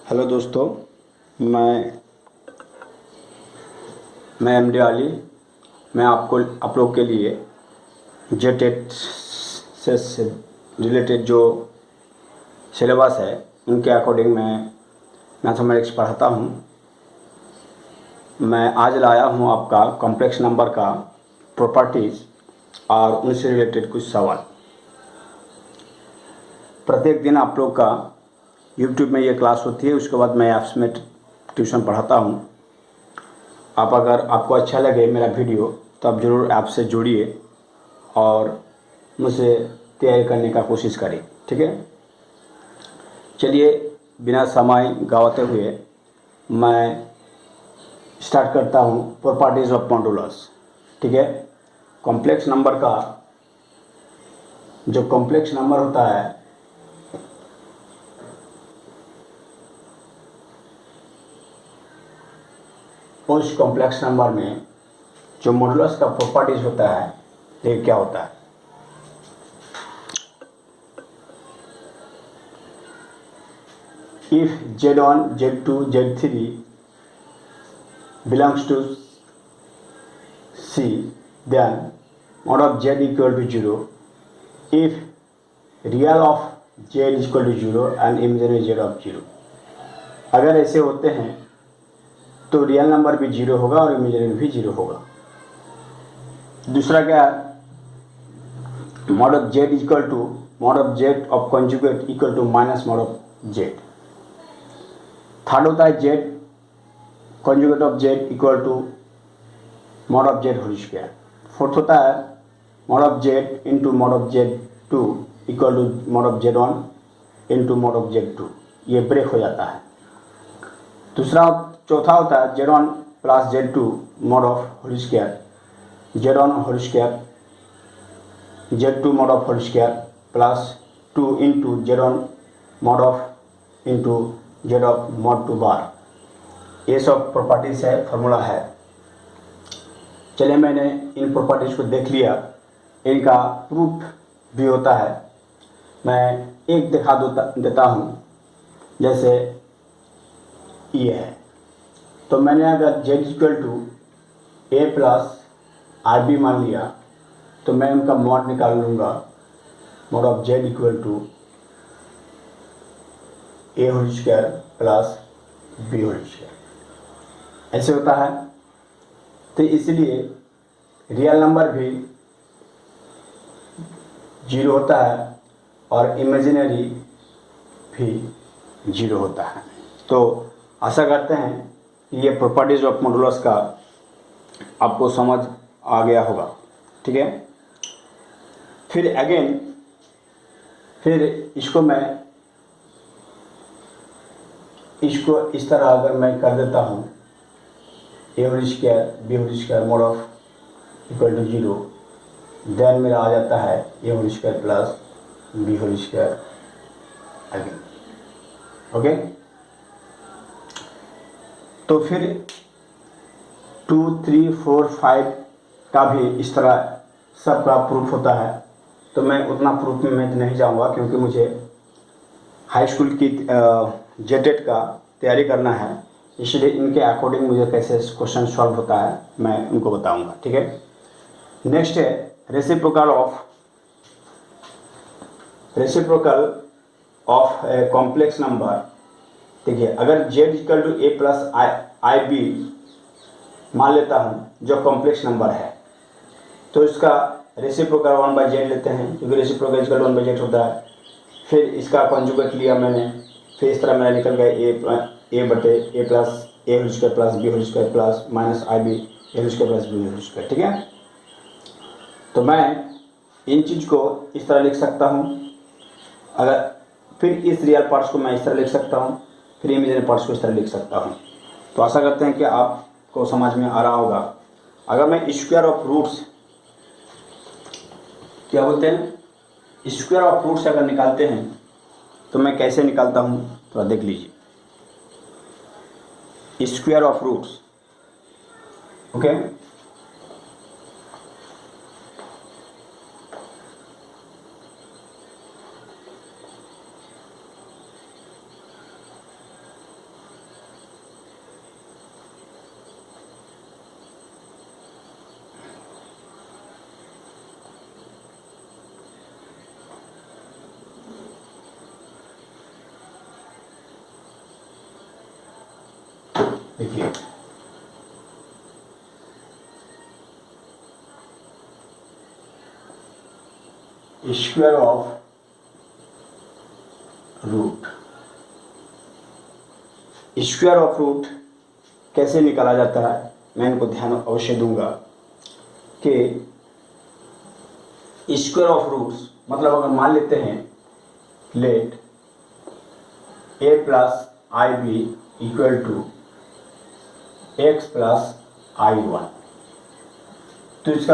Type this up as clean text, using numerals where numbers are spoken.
Hello दोस्तों, मैं MD Ali. मैं आप लोग के लिए जेटेट से रिलेटेड जो सिलेबस है उनके अकॉर्डिंग मैं मैथमेटिक्स पढ़ाता हूँ। मैं आज लाया हूँ आपका कॉम्प्लेक्स नंबर का प्रॉपर्टीज़ और उनसे रिलेटेड कुछ सवाल। प्रत्येक दिन आप लोग का यूट्यूब में ये क्लास होती है, उसके बाद मैं ऐप्स में ट्यूशन पढ़ाता हूँ। अगर आपको अच्छा लगे मेरा वीडियो तो आप ज़रूर ऐप से जुड़िए और मुझसे तैयारी करने का कोशिश करें, ठीक है। चलिए बिना समय गवाते हुए मैं स्टार्ट करता हूँ प्रॉपर्टीज़ ऑफ मॉडुलस, ठीक है। कॉम्प्लेक्स नंबर का जो कॉम्प्लेक्स नंबर होता है उस कॉम्प्लेक्स नंबर में जो मॉडुलस का प्रॉपर्टीज होता है ये क्या होता है। If z1 z2 z3 belongs to C, then mod of z equal to 0 if real of z is equal to 0 and imaginary z of 0। अगर ऐसे होते हैं तो रियल नंबर भी 0 होगा और इमेजिनरी भी 0 होगा। दूसरा क्या है, mod of z equal to mod of z of conjugate equal to minus mod of z। Third होता है z conjugate of z equal to mod of z whole square. Fourth होता है mod of z into mod of z2 equal to mod of z1 into mod of z2। ये break हो जाता है। चौथा होता है z1 plus z2 mod of whole square, z1 whole square z2 mod of whole square plus 2 into z1 mod of into z of mod 2 बार। ये सब प्रॉपर्टीज है, फार्मूला है। चलिए मैंने इन प्रॉपर्टीज को देख लिया, इनका प्रूफ भी होता है। मैं एक दिखा देता हूँ। जैसे ये है, तो मैंने अगर z equal to a plus r b मान लिया तो मैं उनका मॉड निकाल लूँगा, mod of z equal to a whole square plus B whole square. ऐसे होता है। तो इसलिए रियल नंबर भी 0 होता है और इमेजिनरी भी 0 होता है। तो आशा करते हैं कि ये प्रॉपर्टीज ऑफ मॉडुलस का आपको समझ आ गया होगा, ठीक है। फिर इसको इस तरह अगर मैं कर देता हूँ, A whole square B whole square mod of equal to 0, then मेरा आ जाता है A whole square plus B whole square again, okay. तो फिर 2, 3, 4, 5 का भी इस तरह सबका प्रूफ होता है। तो मैं उतना प्रूफ में मैं नहीं जाऊंगा क्योंकि मुझे हाई स्कूल की जेटेट का तैयारी करना है, इसलिए इनके अकॉर्डिंग मुझे कैसे क्वेश्चन सॉल्व होता है मैं उनको बताऊंगा, ठीक है। नेक्स्ट है reciprocal of a complex number. देखिए अगर z equal to a plus i b मान लेता हूँ जो कॉम्प्लेक्स नंबर है, तो इसका रेसिप्रोकल 1/z लेते हैं क्योंकि रेसिप्रोकल इक्वल टू 1/z होता है। फिर इसका कॉन्जुगेट लिया मैंने, फिर इस तरह मेरा निकल गया ए बटे A plus A whole square plus B whole square plus minus I B A whole square plus B whole square, ठीक है। तो मैं इन चीज़ को इस तरह लिख सकता हूँ। अगर फिर इस रियल पार्ट्स को मैं इस तरह लिख सकता हूँ, फिर इमेजिनरी पार्ट्स को इस तरह लिख सकता हूँ। तो आशा करते हैं कि आपको समझ में आ रहा होगा। अगर मैं स्क्वायर ऑफ रूट्स क्या बोलते हैं, स्क्वायर ऑफ रूट्स अगर निकालते हैं तो मैं कैसे निकालता हूँ थोड़ा देख लीजिए। Square of roots, okay. Square of root. Square of root कैसे निकाला जाता है, मैं इनको ध्यान अवश्य दूंगा कि स्क्वायर ऑफ रूट्स मतलब अगर मान लेते हैं let a plus i b equal to x plus i one, तो इसका